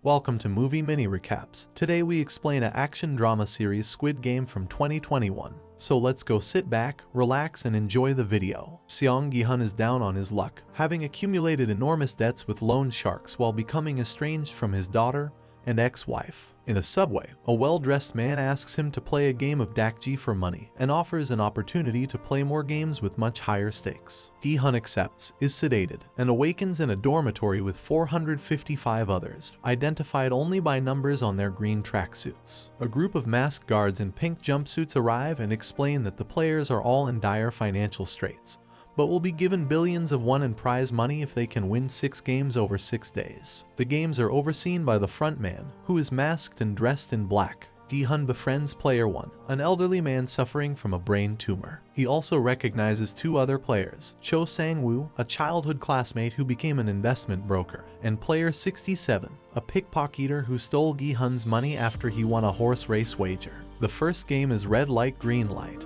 Welcome to Movie Mini Recaps. Today we explain an action drama series Squid Game from 2021. So let's go sit back, relax and enjoy the video. Seong Gi-hun is down on his luck, having accumulated enormous debts with loan sharks while becoming estranged from his daughter and ex-wife. In a subway, a well-dressed man asks him to play a game of dakji for money and offers an opportunity to play more games with much higher stakes. Gi-hun accepts, is sedated, and awakens in a dormitory with 455 others, identified only by numbers on their green tracksuits. A group of masked guards in pink jumpsuits arrive and explain that the players are all in dire financial straits, but will be given billions of won in prize money if they can win 6 games over 6 days. The games are overseen by the front man, who is masked and dressed in black. Gi-hun befriends Player 1, an elderly man suffering from a brain tumor. He also recognizes 2 other players, Cho Sang-woo, a childhood classmate who became an investment broker, and Player 67, a pickpocketer who stole Gi-hun's money after he won a horse race wager. The first game is red light, green light.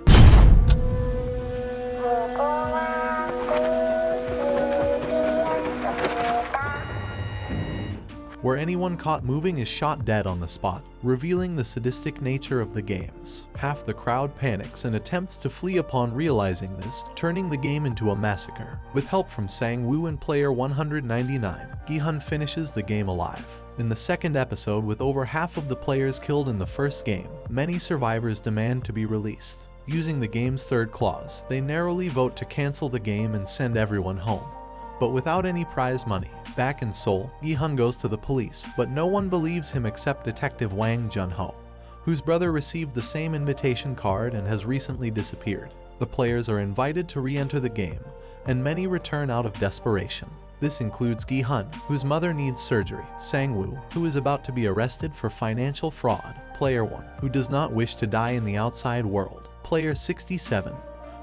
Where anyone caught moving is shot dead on the spot, revealing the sadistic nature of the games. Half the crowd panics and attempts to flee upon realizing this, turning the game into a massacre. With help from Sang-woo and Player 199, Gi-hun finishes the game alive. In the second episode, with over half of the players killed in the first game, many survivors demand to be released. Using the game's third clause, they narrowly vote to cancel the game and send everyone home. But without any prize money. Back in Seoul, Gi-hun goes to the police, but no one believes him except Detective Wang Jun-ho, whose brother received the same invitation card and has recently disappeared. The players are invited to re-enter the game, and many return out of desperation. This includes Gi-hun, whose mother needs surgery, Sang-woo, who is about to be arrested for financial fraud, Player 1, who does not wish to die in the outside world, Player 67,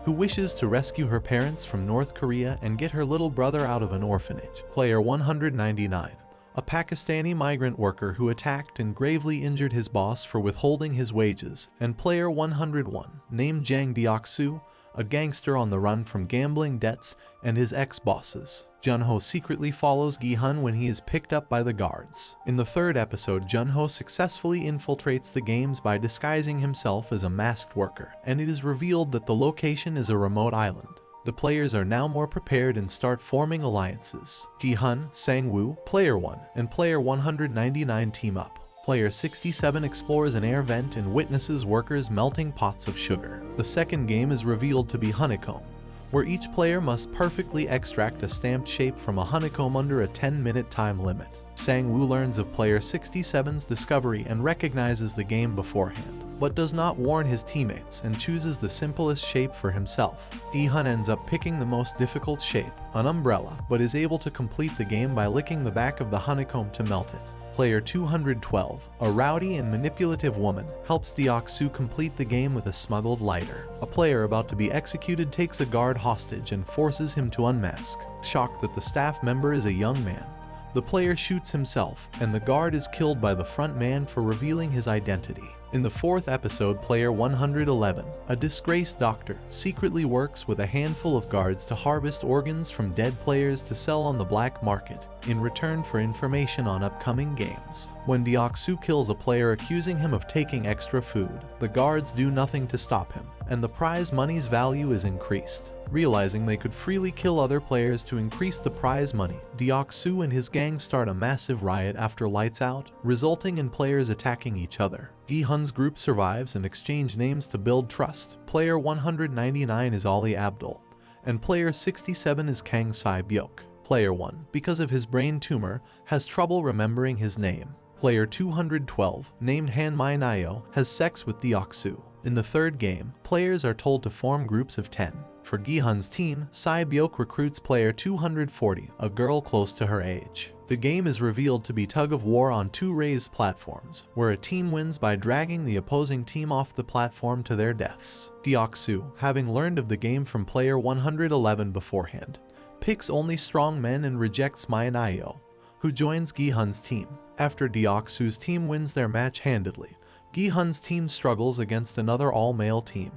who wishes to rescue her parents from North Korea and get her little brother out of an orphanage. Player 199, a Pakistani migrant worker who attacked and gravely injured his boss for withholding his wages, and Player 101, named Jang Deok-soo, a gangster on the run from gambling debts and his ex-bosses. Jun-ho secretly follows Gi-hun when he is picked up by the guards. In the third episode, Jun-ho successfully infiltrates the games by disguising himself as a masked worker, and it is revealed that the location is a remote island. The players are now more prepared and start forming alliances. Gi-hun, Sang-woo, Player 1, and Player 199 team up. Player 67 explores an air vent and witnesses workers melting pots of sugar. The second game is revealed to be Honeycomb, where each player must perfectly extract a stamped shape from a honeycomb under a 10-minute time limit. Sang-woo learns of Player 67's discovery and recognizes the game beforehand, but does not warn his teammates and chooses the simplest shape for himself. Gi-hun ends up picking the most difficult shape, an umbrella, but is able to complete the game by licking the back of the honeycomb to melt it. Player 212, a rowdy and manipulative woman, helps Deok-soo complete the game with a smuggled lighter. A player about to be executed takes a guard hostage and forces him to unmask. Shocked that the staff member is a young man, the player shoots himself, and the guard is killed by the front man for revealing his identity. In the fourth episode, Player 111, a disgraced doctor, secretly works with a handful of guards to harvest organs from dead players to sell on the black market, in return for information on upcoming games. When Deok-soo kills a player accusing him of taking extra food, the guards do nothing to stop him, and the prize money's value is increased. Realizing they could freely kill other players to increase the prize money, Deok-soo and his gang start a massive riot after lights out, resulting in players attacking each other. Gi-hun's group survives and exchange names to build trust. Player 199 is Ali Abdul, and Player 67 is Kang Si-byok. Player 1, because of his brain tumor, has trouble remembering his name. Player 212, named Han Mi-nayo, has sex with Deok-soo. In the third game, players are told to form groups of 10. For Gi-hun's team, Si-byok recruits Player 240, a girl close to her age. The game is revealed to be tug-of-war on 2 raised platforms, where a team wins by dragging the opposing team off the platform to their deaths. Deok-soo, having learned of the game from Player 111 beforehand, picks only strong men and rejects Mi-nayo, who joins Gi-hun's team. After Deok-soo's team wins their match handedly, Gi-hun's team struggles against another all-male team.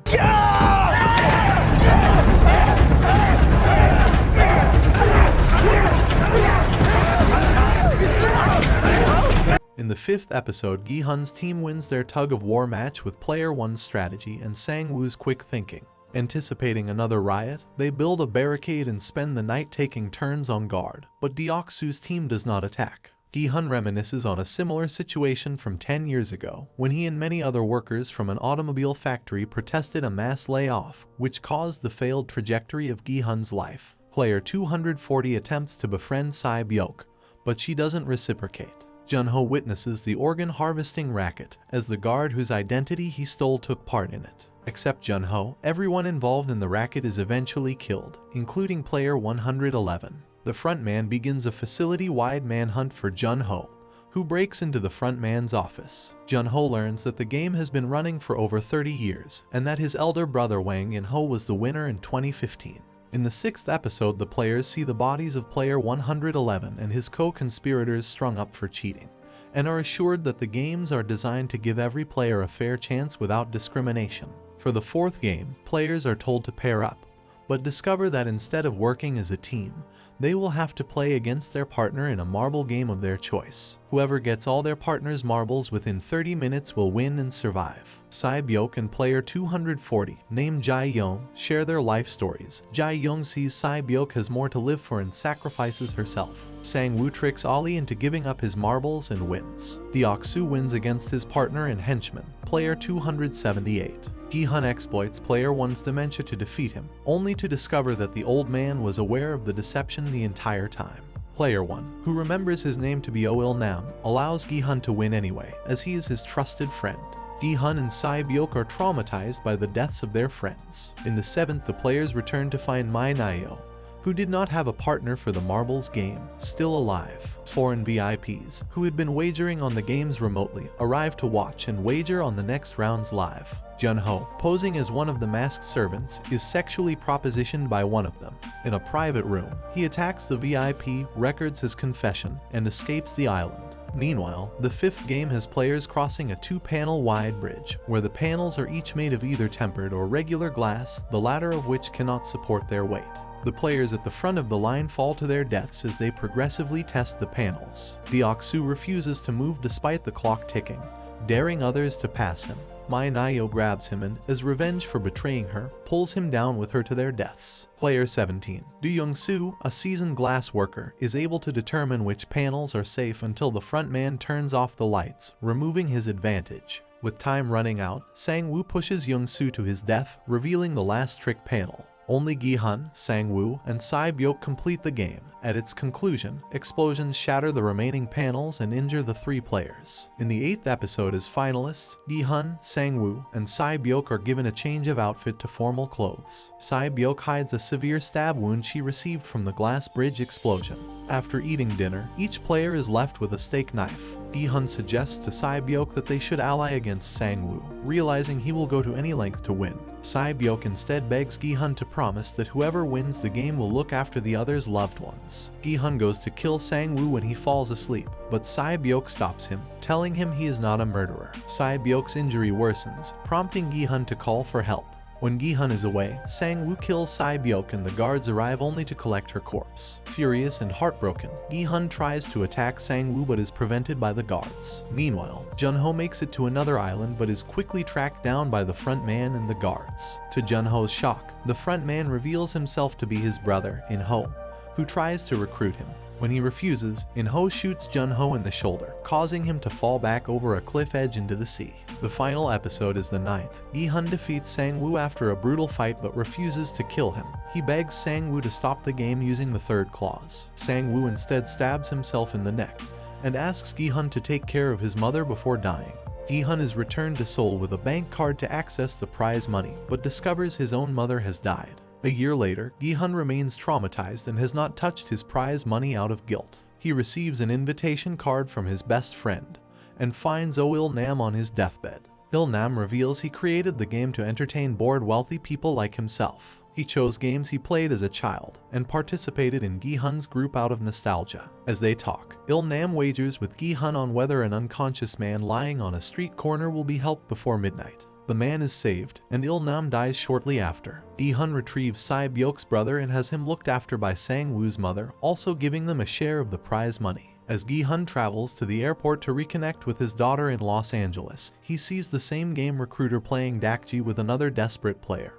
the 5th episode, Gi-hun's team wins their tug-of-war match with Player 1's strategy and Sang-woo's quick thinking. Anticipating another riot, they build a barricade and spend the night taking turns on guard, but Deok-soo's team does not attack. Gi-hun reminisces on a similar situation from 10 years ago, when he and many other workers from an automobile factory protested a mass layoff, which caused the failed trajectory of Gi-hun's life. Player 240 attempts to befriend Sae-byok, but she doesn't reciprocate. Jun-ho witnesses the organ harvesting racket, as the guard whose identity he stole took part in it. Except Jun-ho, everyone involved in the racket is eventually killed, including Player 111. The frontman begins a facility-wide manhunt for Jun-ho, who breaks into the frontman's office. Jun-ho learns that the game has been running for over 30 years, and that his elder brother Wang In-ho was the winner in 2015. In the 6th episode, the players see the bodies of Player 111 and his co-conspirators strung up for cheating, and are assured that the games are designed to give every player a fair chance without discrimination. For the 4th game, players are told to pair up, but discover that instead of working as a team, they will have to play against their partner in a marble game of their choice. Whoever gets all their partner's marbles within 30 minutes will win and survive. Sae-byok and Player 240, named Jae-young, share their life stories. Jae-young sees Sae-byok has more to live for and sacrifices herself. Sang-woo tricks Ollie into giving up his marbles and wins. Deok-soo wins against his partner and henchman, Player 278. Gi-hun exploits Player 1's dementia to defeat him, only to discover that the old man was aware of the deception the entire time. Player 1, who remembers his name to be Il-nam, allows Gi-hun to win anyway, as he is his trusted friend. Gi-hun and Sae-byok are traumatized by the deaths of their friends. In the 7th, the players return to find Nayo, who did not have a partner for the marbles game, still alive. Foreign VIPs, who had been wagering on the games remotely, arrive to watch and wager on the next rounds live. Jun-ho, posing as one of the masked servants, is sexually propositioned by one of them. In a private room, he attacks the VIP, records his confession, and escapes the island. Meanwhile, the 5th game has players crossing a 2-panel wide bridge, where the panels are each made of either tempered or regular glass, the latter of which cannot support their weight. The players at the front of the line fall to their deaths as they progressively test the panels. Deok-soo refuses to move despite the clock ticking, daring others to pass him. Nayo grabs him and, as revenge for betraying her, pulls him down with her to their deaths. Player 17. Do Young-soo, a seasoned glass worker, is able to determine which panels are safe until the front man turns off the lights, removing his advantage. With time running out, Sang-woo pushes Young-soo to his death, revealing the last trick panel. Only Gi-hun, Sang-woo, and Sae-byok complete the game. At its conclusion, explosions shatter the remaining panels and injure the 3 players. In the 8th episode, as finalists, Gi-hun, Sang-woo, and Sae-byok are given a change of outfit to formal clothes. Sae-byok hides a severe stab wound she received from the glass bridge explosion. After eating dinner, each player is left with a steak knife. Gi-hun suggests to Sae-byok that they should ally against Sang-woo, realizing he will go to any length to win. Sae-byok instead begs Gi-hun to promise that whoever wins the game will look after the other's loved ones. Gi-hun goes to kill Sang-woo when he falls asleep, but Sae-byok stops him, telling him he is not a murderer. Sae-byok's injury worsens, prompting Gi-hun to call for help. When Gi-hun is away, Sang-woo kills Sae-byok and the guards arrive only to collect her corpse. Furious and heartbroken, Gi-hun tries to attack Sang-woo but is prevented by the guards. Meanwhile, Jun-ho makes it to another island but is quickly tracked down by the front man and the guards. To Jun-ho's shock, the front man reveals himself to be his brother, In-ho, who tries to recruit him. When he refuses, In-ho shoots Jun-ho in the shoulder, causing him to fall back over a cliff edge into the sea. The final episode is the 9th. Gi-hun defeats Sang-woo after a brutal fight but refuses to kill him. He begs Sang-woo to stop the game using the 3rd clause. Sang-woo instead stabs himself in the neck, and asks Gi-hun to take care of his mother before dying. Gi-hun is returned to Seoul with a bank card to access the prize money, but discovers his own mother has died. A year later, Gi-hun remains traumatized and has not touched his prize money out of guilt. He receives an invitation card from his best friend, and finds Il-nam on his deathbed. Il-nam reveals he created the game to entertain bored wealthy people like himself. He chose games he played as a child, and participated in Gi-hun's group out of nostalgia. As they talk, Il-nam wagers with Gi-hun on whether an unconscious man lying on a street corner will be helped before midnight. The man is saved, and Il-nam dies shortly after. Gi-hun retrieves Sae-byok's brother and has him looked after by Sang-woo's mother, also giving them a share of the prize money. As Gi-hun travels to the airport to reconnect with his daughter in Los Angeles, he sees the same game recruiter playing Dakji with another desperate player.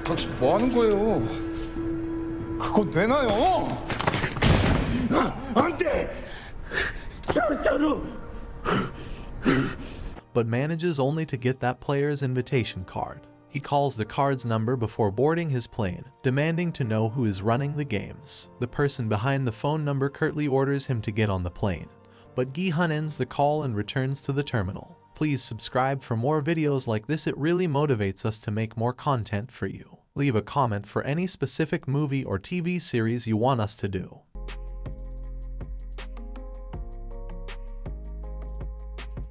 당신 뭐 하는 거예요? 그건 되나요? 안 돼! 절대로! But manages only to get that player's invitation card. He calls the card's number before boarding his plane, demanding to know who is running the games. The person behind the phone number curtly orders him to get on the plane, but Gi-hun ends the call and returns to the terminal. Please subscribe for more videos like this. It really motivates us to make more content for you. Leave a comment for any specific movie or TV series you want us to do.